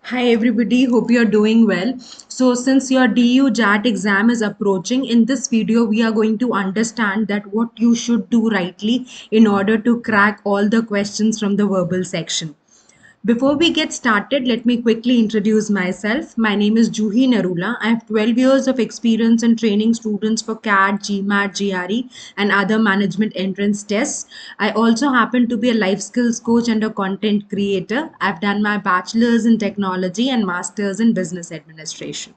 Hi everybody, hope you're doing well. So since your DU JAT exam is approaching, in this video we are going to understand that what you should do rightly in order to crack all the questions from the verbal section. Before we get started, let me quickly introduce myself. My name is Juhi Narula. I have 12 years of experience in training students for CAT, GMAT, GRE, and other management entrance tests. I also happen to be a life skills coach and a content creator. I've done my bachelor's in technology and master's in business administration.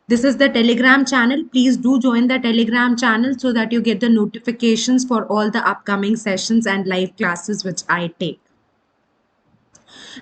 This is the Telegram channel. Please do join the Telegram channel so that you get the notifications for all the upcoming sessions and live classes which I take.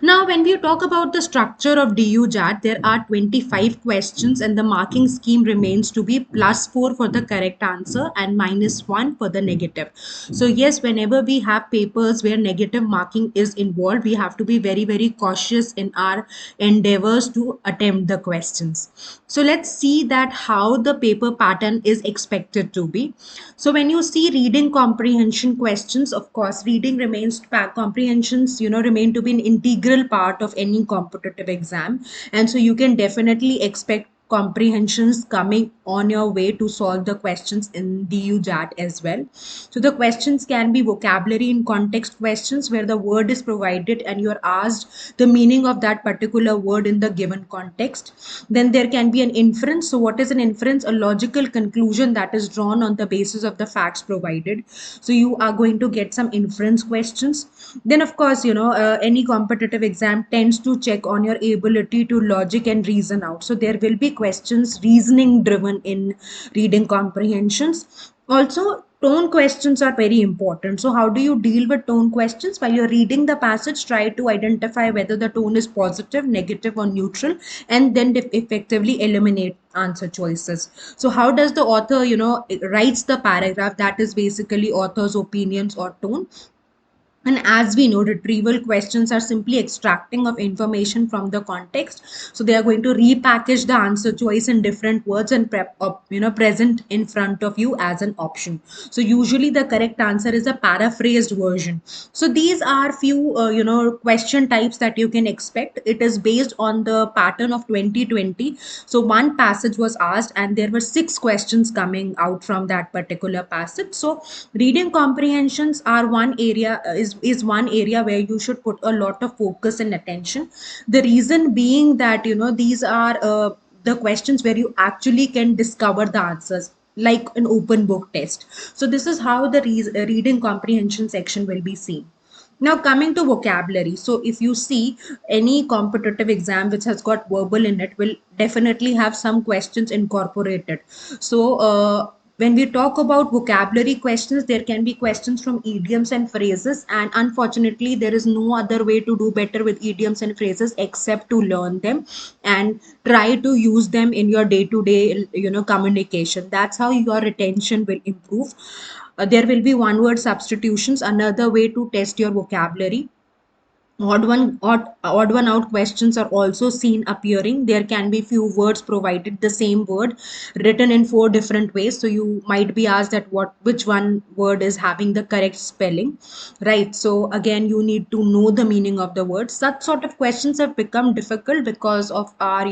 Now, when we talk about the structure of DU JAT, there are 25 questions and the marking scheme remains to be +4 for the correct answer and -1 for the negative. So yes, whenever we have papers where negative marking is involved, we have to be very, very cautious in our endeavors to attempt the questions. So let's see that how the paper pattern is expected to be. So when you see reading comprehension questions, of course, reading remains comprehensions, remain to be an integral part of any competitive exam. And so you can definitely expect comprehensions coming on your way to solve the questions in DU JAT as well. So the questions can be vocabulary in context questions where the word is provided and you are asked the meaning of that particular word in the given context. Then there can be an inference. So what is an inference? A logical conclusion that is drawn on the basis of the facts provided. So you are going to get some inference questions. Then of course, any competitive exam tends to check on your ability to logic and reason out. So there will be questions reasoning driven in reading comprehensions. Also, tone questions are very important. So how do you deal with tone questions? While you're reading the passage, try to identify whether the tone is positive, negative, or neutral, and then effectively eliminate answer choices. So how does the author, writes the paragraph? That is basically author's opinions or tone. And as we know, retrieval questions are simply extracting of information from the context. So they are going to repackage the answer choice in different words and present in front of you as an option. So usually the correct answer is a paraphrased version. So these are few, question types that you can expect. It is based on the pattern of 2020. So one passage was asked and there were 6 questions coming out from that particular passage. So reading comprehensions are one area is one area where you should put a lot of focus and attention. The reason being that these are the questions where you actually can discover the answers like an open book test. So this is how the reading comprehension section will be seen. Now coming to vocabulary, so if you see any competitive exam which has got verbal in it will definitely have some questions incorporated. So when we talk about vocabulary questions, there can be questions from idioms and phrases, and unfortunately there is no other way to do better with idioms and phrases except to learn them and try to use them in your day to day communication. That's how your retention will improve. There will be one word substitutions, another way to test your vocabulary. Odd one out questions are also seen appearing. There can be few words provided, the same word written in 4 different ways. So you might be asked that which one word is having the correct spelling, right? So again, you need to know the meaning of the word. Such sort of questions have become difficult because of our,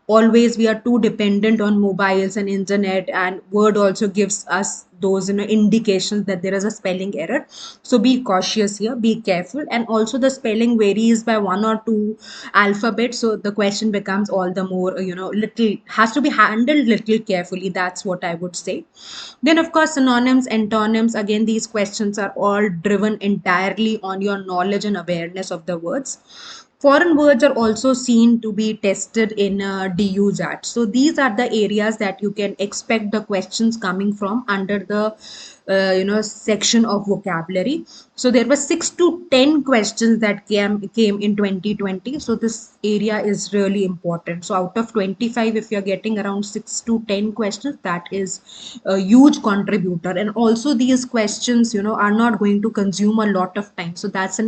always we are too dependent on mobiles and internet, and word also gives us those indications that there is a spelling error. So be cautious here, be careful. And also the spelling varies by 1 or 2 alphabets, so the question becomes all the more little has to be handled little carefully. That's what I would say. Then of course synonyms, antonyms, again these questions are all driven entirely on your knowledge and awareness of the words. Foreign words are also seen to be tested in DU JAT. So these are the areas that you can expect the questions coming from under the section of vocabulary. So there were 6 to 10 questions that came in 2020. So this area is really important. So out of 25, if you're getting around 6 to 10 questions, that is a huge contributor. And also these questions are not going to consume a lot of time. So that's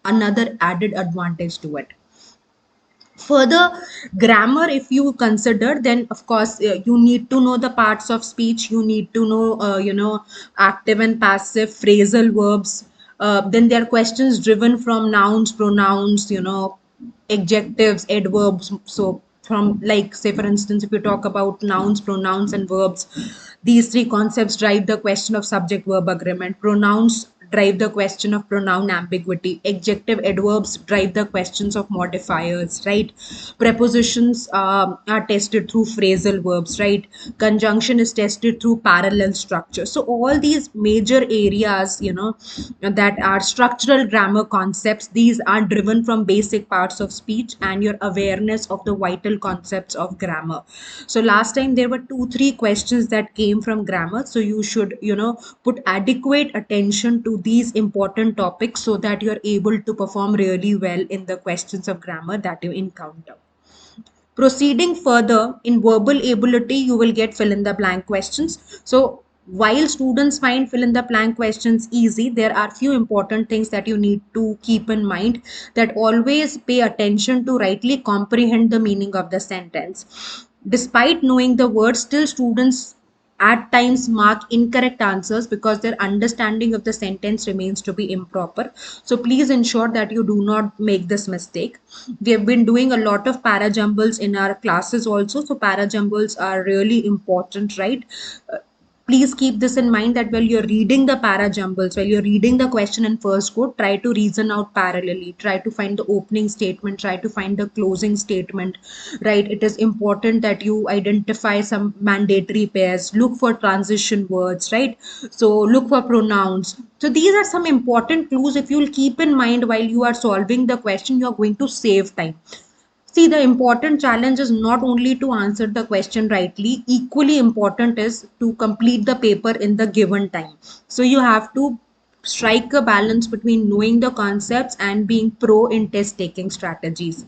another added advantage to it. Further, grammar, if you consider, then of course you need to know the parts of speech. You need to know active and passive phrasal verbs. Then there are questions driven from nouns, pronouns, adjectives, adverbs. So from, like, say for instance, if you talk about nouns, pronouns and verbs, these three concepts drive the question of subject verb agreement. Pronouns drive the question of pronoun ambiguity. Adjective adverbs drive the questions of modifiers, right? Prepositions are tested through phrasal verbs, right? Conjunction is tested through parallel structure. So all these major areas, that are structural grammar concepts, these are driven from basic parts of speech and your awareness of the vital concepts of grammar. So last time there were 2 3 questions that came from grammar, so you should, put adequate attention to these important topics so that you're able to perform really well in the questions of grammar that you encounter. Proceeding further, in verbal ability, you will get fill in the blank questions. So while students find fill in the blank questions easy, there are few important things that you need to keep in mind, that always pay attention to rightly comprehend the meaning of the sentence. Despite knowing the words, still students at times mark incorrect answers because their understanding of the sentence remains to be improper. So please ensure that you do not make this mistake. We have been doing a lot of parajumbles in our classes also. So parajumbles are really important, right? Please keep this in mind, that while you're reading the parajumbles, while you're reading the question in first quote, try to reason out parallelly, try to find the opening statement, try to find the closing statement, right? It is important that you identify some mandatory pairs, look for transition words, right? So look for pronouns. So these are some important clues. If you'll keep in mind while you are solving the question, you are going to save time. See, the important challenge is not only to answer the question rightly, equally important is to complete the paper in the given time. So you have to strike a balance between knowing the concepts and being pro in test taking strategies.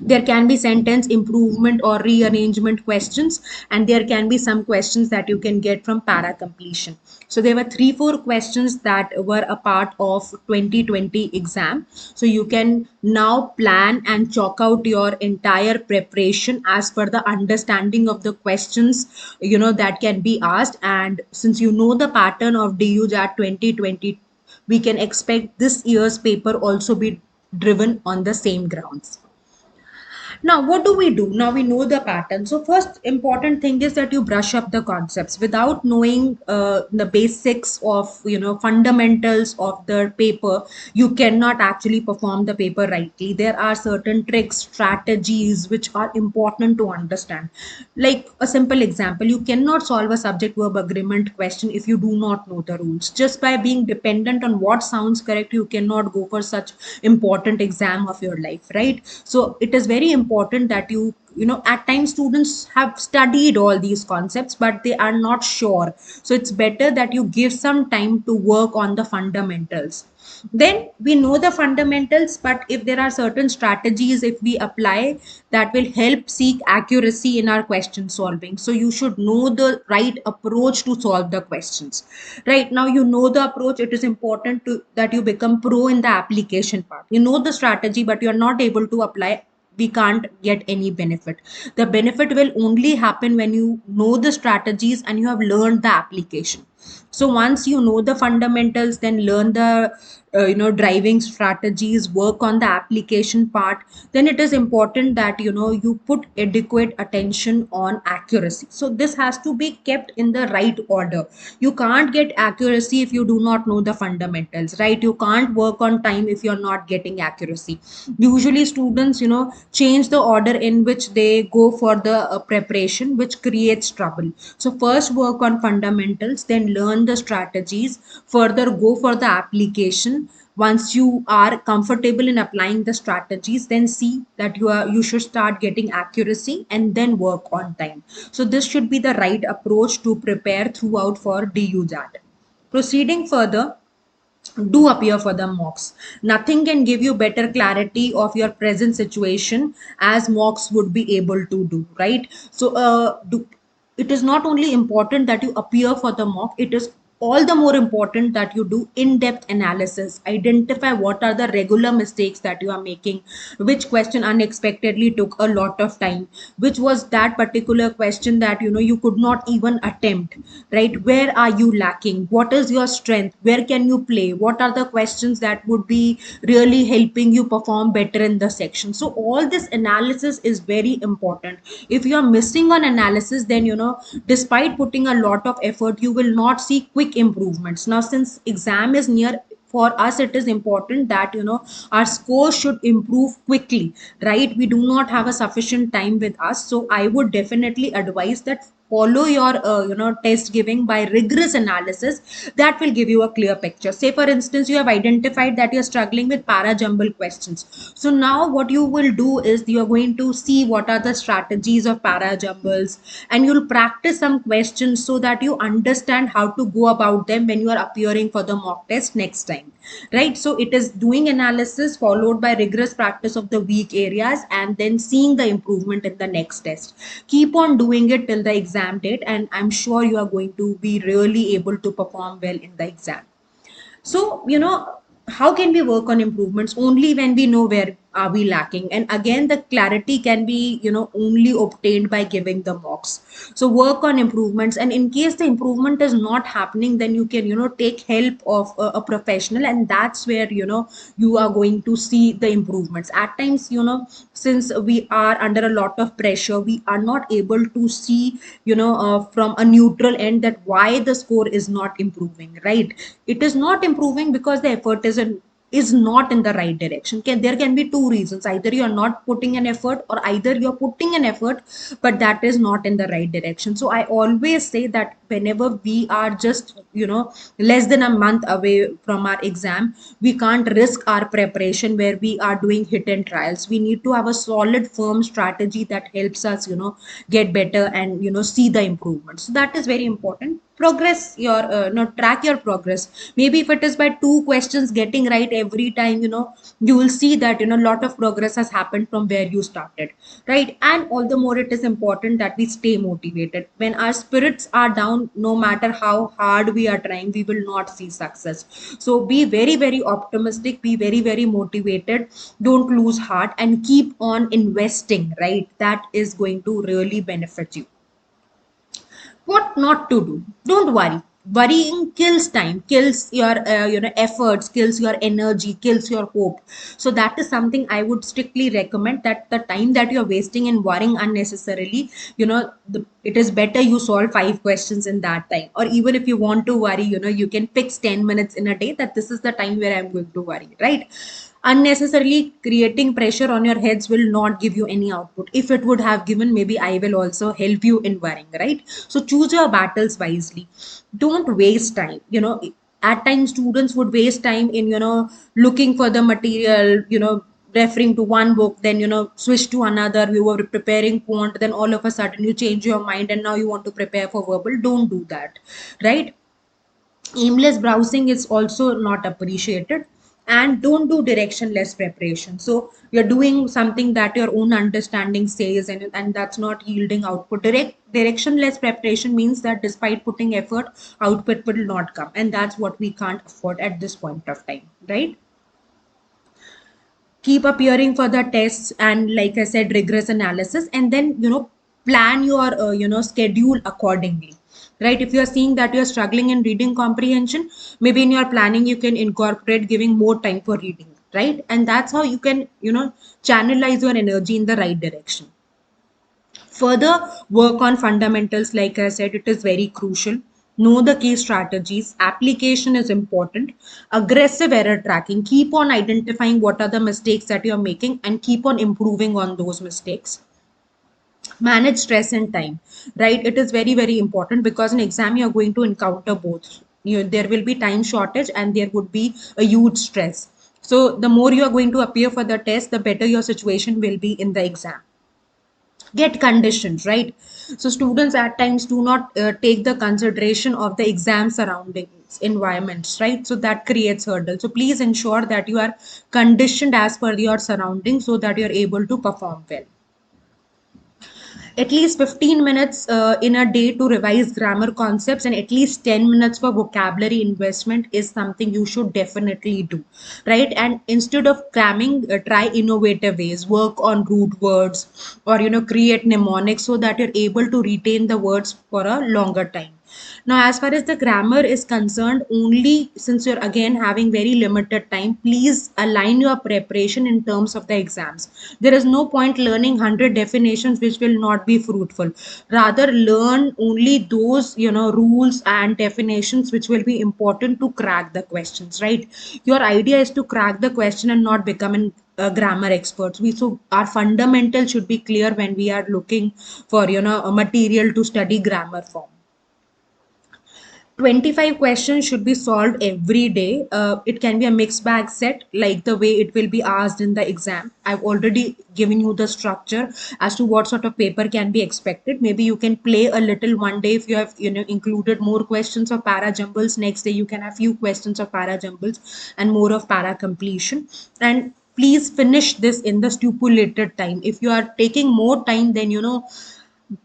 There can be sentence improvement or rearrangement questions, and there can be some questions that you can get from para completion. So there were 3 4 questions that were a part of 2020 exam. So you can now plan and chalk out your entire preparation as per the understanding of the questions, that can be asked. And since you know the pattern of DUJAT 2020, we can expect this year's paper also be driven on the same grounds. Now, what do we do? Now we know the pattern. So first important thing is that you brush up the concepts. Without knowing the basics of, fundamentals of the paper, you cannot actually perform the paper rightly. There are certain tricks, strategies which are important to understand. Like a simple example, you cannot solve a subject verb agreement question if you do not know the rules. Just by being dependent on what sounds correct, you cannot go for such important exam of your life, right? So it is very important that at times students have studied all these concepts but they are not sure. So it's better that you give some time to work on the fundamentals. Then we know the fundamentals, but if there are certain strategies if we apply, that will help seek accuracy in our question solving. So you should know the right approach to solve the questions. Right now you know the approach, it is important to that you become pro in the application part. You know the strategy but you're not able to apply, we can't get any benefit. The benefit will only happen when you know the strategies and you have learned the application. So once you know the fundamentals, then learn the driving strategies, work on the application part. Then it is important that you put adequate attention on accuracy. So this has to be kept in the right order. You can't get accuracy if you do not know the fundamentals, right? You can't work on time if you're not getting accuracy. Usually students change the order in which they go for the preparation, which creates trouble. So first work on fundamentals, then learn the strategies, further go for the application. Once you are comfortable in applying the strategies, then see that you should start getting accuracy and then work on time. So this should be the right approach to prepare throughout for DUJAT. Proceeding further, do appear for the mocks. Nothing can give you better clarity of your present situation as mocks would be able to do, right? So it is not only important that you appear for the mock, it is all the more important that you do in-depth analysis, identify what are the regular mistakes that you are making, which question unexpectedly took a lot of time, which was that particular question that you could not even attempt, right? Where are you lacking? What is your strength? Where can you play? What are the questions that would be really helping you perform better in the section? So all this analysis is very important. If you are missing on analysis, then despite putting a lot of effort, you will not see quick improvements. Now since exam is near, for us it is important that our score should improve quickly, right? We do not have a sufficient time with us, so I would definitely advise that follow your test giving by rigorous analysis. That will give you a clear picture. Say for instance, you have identified that you're struggling with para jumble questions. So now what you will do is you're going to see what are the strategies of para jumbles, and you'll practice some questions so that you understand how to go about them when you are appearing for the mock test next time, right? So it is doing analysis followed by rigorous practice of the weak areas, and then seeing the improvement in the next test. Keep on doing it till the exam date, and I'm sure you are going to be really able to perform well in the exam. So how can we work on improvements? Only when we know where are we lacking. And again, the clarity can be only obtained by giving the mocks. So work on improvements, and in case the improvement is not happening, then you can take help of a professional, and that's where you are going to see the improvements. At times, since we are under a lot of pressure, we are not able to see from a neutral end that why the score is not improving, right? It is not improving because the effort is not in the right direction. There can be two reasons: either you are not putting an effort, or either you're putting an effort but that is not in the right direction. So I always say that whenever we are just less than a month away from our exam, we can't risk our preparation where we are doing hit and trials. We need to have a solid firm strategy that helps us get better and see the improvement. So that is very important. Progress your no track your progress. Maybe if it is by two questions getting right every time, you will see that a lot of progress has happened from where you started, right? And all the more it is important that we stay motivated. When our spirits are down, no matter how hard we are trying, we will not see success. So be very very optimistic, be very very motivated, don't lose heart, and keep on investing, right? That is going to really benefit you. What not to do? Don't worry. Worrying kills time, kills your efforts, kills your energy, kills your hope. So that is something I would strictly recommend, that the time that you're wasting in worrying unnecessarily, it is better you solve five questions in that time. Or even if you want to worry, you can fix 10 minutes in a day, that this is the time where I'm going to worry, right? Unnecessarily creating pressure on your heads will not give you any output. If it would have given, maybe I will also help you in worrying, right? So choose your battles wisely. Don't waste time. At times students would waste time in looking for the material, referring to one book, then switch to another. You were preparing quant, then all of a sudden you change your mind and now you want to prepare for verbal. Don't do that, right? Aimless browsing is also not appreciated. And don't do directionless preparation. So you're doing something that your own understanding says, and that's not yielding output. Directionless preparation means that despite putting effort, output will not come, and that's what we can't afford at this point of time, right? Keep appearing for the tests, and like I said, rigorous analysis, and then plan your schedule accordingly, right? If you are seeing that you are struggling in reading comprehension, maybe in your planning you can incorporate giving more time for reading, right? And that's how you can channelize your energy in the right direction. Further, work on fundamentals. Like I said, it is very crucial. Know the key strategies. Application is important. Aggressive error tracking. Keep on identifying what are the mistakes that you're making and keep on improving on those mistakes. Manage stress and time, right? It is very very important because in exam you're going to encounter both. There will be time shortage and there would be a huge stress. So the more you are going to appear for the test, the better your situation will be in the exam. Get conditions right. So students at times do not take the consideration of the exam surroundings environments, right? So that creates hurdle. So please ensure that you are conditioned as per your surroundings so that you're able to perform well. at least 15 minutes in a day to revise grammar concepts, and at least 10 minutes for vocabulary investment is something you should definitely do, right? And instead of cramming, try innovative ways, work on root words, or create mnemonics so that you're able to retain the words for a longer time. Now, as far as the grammar is concerned, only since you're again having very limited time, please align your preparation in terms of the exams. There is no point learning 100 definitions which will not be fruitful. Rather, learn only those rules and definitions which will be important to crack the questions. Right? Your idea is to crack the question and not becoming grammar experts. So our fundamental should be clear when we are looking for a material to study grammar from. 25 questions should be solved every day. It can be a mixed bag set, like the way it will be asked in the exam. I've already given you the structure as to what sort of paper can be expected. Maybe you can play a little one day if you have included more questions of para jumbles. Next day you can have few questions of para jumbles and more of para completion. And please finish this in the stipulated time. If you are taking more time, then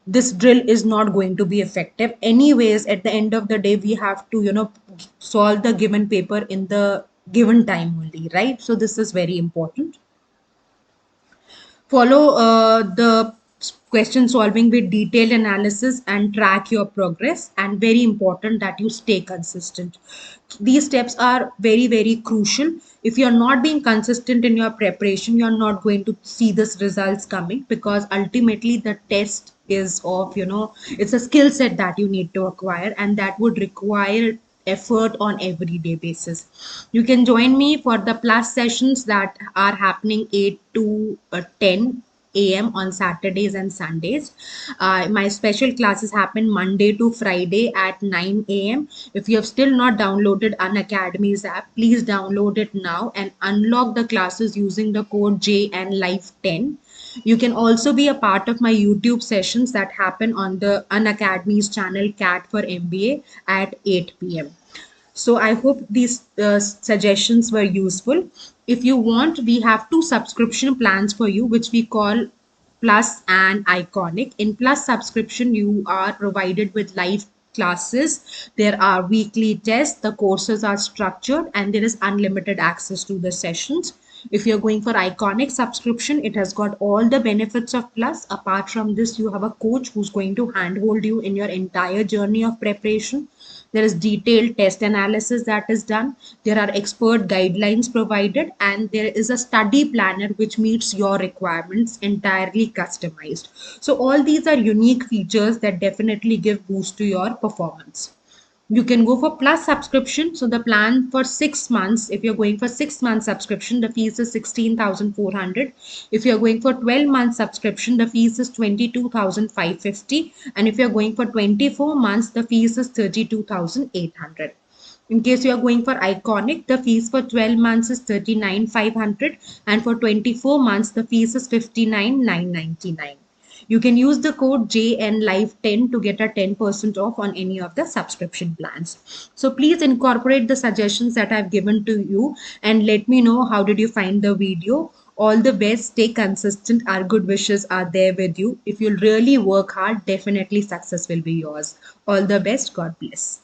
this drill is not going to be effective anyways. At the end of the day, we have to solve the given paper in the given time only, right? So this is very important. Follow the question solving with detailed analysis and track your progress, and very important that you stay consistent. These steps are very very crucial. If you're not being consistent in your preparation, you're not going to see this results coming, because ultimately the test is of it's a skill set that you need to acquire, and that would require effort on everyday basis. You can join me for the plus sessions that are happening 8 to 10 a.m. on Saturdays and Sundays. My special classes happen Monday to Friday at 9 a.m. If you have still not downloaded An Academy's app, please download it now and unlock the classes using the code JNLife10. You can also be a part of my YouTube sessions that happen on the An Academy's channel Cat for MBA at 8 p.m. So I hope these suggestions were useful. If you want, we have two subscription plans for you, which we call Plus and Iconic. In Plus subscription, you are provided with live classes. There are weekly tests. The courses are structured, and there is unlimited access to the sessions. If you're going for Iconic subscription, it has got all the benefits of Plus. Apart from this, you have a coach who's going to handhold you in your entire journey of preparation. There is detailed test analysis that is done. There are expert guidelines provided, and there is a study planner which meets your requirements, entirely customized. So all these are unique features that definitely give boost to your performance. You can go for plus subscription. So the plan for 6 months, if you're going for 6 months subscription, the fees is 16,400. If you're going for 12 months subscription, the fees is 22,550. And if you're going for 24 months, the fees is 32,800. In case you are going for Iconic, the fees for 12 months is 39,500, and for 24 months, the fees is 59,999. You can use the code JNLife10 to get a 10% off on any of the subscription plans. So please incorporate the suggestions that I've given to you and let me know how did you find the video. All the best, stay consistent. Our good wishes are there with you. If you really work hard, definitely success will be yours. All the best. God bless.